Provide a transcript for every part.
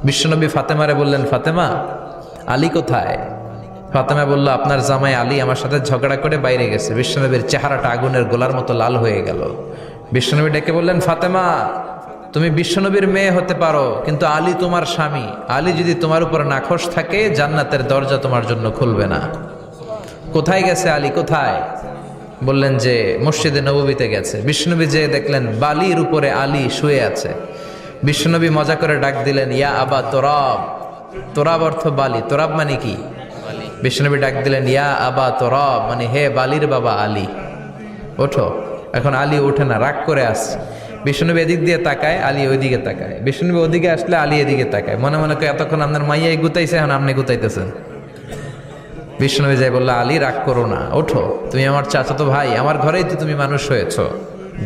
বিশ্বনবী ফাতেমারে বললেন, ফাতেমা, আলী কোথায়? ফাতেমা বলল, আপনার জামাই আলী আমার সাথে ঝগড়া করে বাইরে গেছে। বিশ্বনবীর চেহারাটা আগুনের গোলার মতো লাল হয়ে গেল। বিশ্বনবী ডেকে বললেন, ফাতেমা, তুমি বিশ্বনবীর মেয়ে হতে পারো, কিন্তু আলী তোমার স্বামী। আলী যদি তোমার উপর নাখোশ থাকে, জান্নাতের দরজা তোমার জন্য খুলবে না। কোথায় গেছে আলী, কোথায়? বললেন যে মসজিদে নববীতে গেছে। বিশ্বনবী যেয়ে দেখলেন বালির উপরে আলী শুয়ে আছে। বিশ্বনবী মজা করে ডাক দিলেন, ইয়া আবা তোরাব। তোরাব অর্থ বালি, তোরাব মানে কি? বিশ্বনবী ডাক দিলেন, ইয়া আবা তোরাব, মানে হে বালির বাবা আলী, ওঠো। এখন আলী ওঠে না, রাগ করে আসছে। বিশ্বনবী এদিক দিয়ে তাকায়, আলী ওইদিকে তাকায়। বিশ্বনবী ওদিকে আসলে আলী এদিকে তাকায়। মনে মনে করে এতক্ষণ আপনার মাইয়াই গুতাইছে, এখন আপনি গুতাইতেছেন। বিশ্বনবী যাই বললো, আলী রাগ করো না, ওঠো, তুমি আমার চাচাতো ভাই, আমার ঘরেই তো তুমি মানুষ হয়েছো।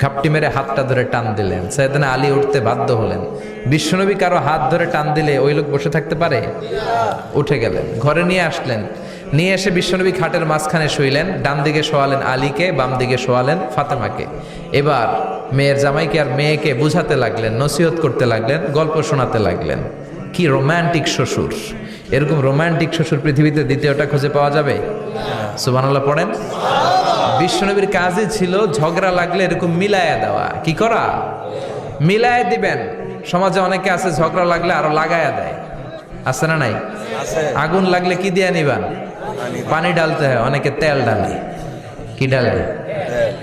ঘাপটি মেরে হাতটা ধরে টান দিলেন। সাইয়েদনা আলী উঠতে বাধ্য হলেন। বিশ্বনবী কারো হাত ধরে টান দিলে ওই লোক বসে থাকতে পারে? উঠে গেলেন, ঘরে নিয়ে আসলেন। নিয়ে এসে বিশ্বনবী খাটের মাঝখানে শুইলেন। ডান দিকে শোয়ালেন আলীকে, বাম দিকে শোয়ালেন ফাতেমাকে। এবার মেয়ের জামাইকে আর মেয়েকে বুঝাতে লাগলেন, নসিহত করতে লাগলেন, গল্প শোনাতে লাগলেন। কি রোমান্টিক শ্বশুর! এরকম রোমান্টিক শ্বশুর পৃথিবীতে দ্বিতীয়টা খুঁজে পাওয়া যাবে? সুবহানাল্লাহ পড়েন। বিশ্বনবীর কাজই ছিল ঝগড়া লাগলে এরকম মিলায়া দেওয়া। কি করা? মিলায়া দিবেন। সমাজে অনেকে আছে ঝগড়া লাগলে আরো লাগায়া দেয়, আছে না নাই? আগুন লাগলে কি দিয়ে নিবান? পানি ডালতে হয়, অনেকে তেল ডালে। কি ডালে?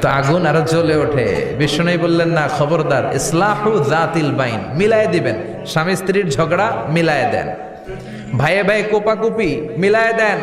তো আগুন আরো জ্বলে ওঠে। বিশ্বনবী বললেন, না, খবরদার, ইসলাহু যাতিল বাইন, মিলায় দিবেন। স্বামী স্ত্রীর ঝগড়া মিলায় দেন, ভাইয়ে ভাইয়ে কোপাকুপি মিলায় দেন।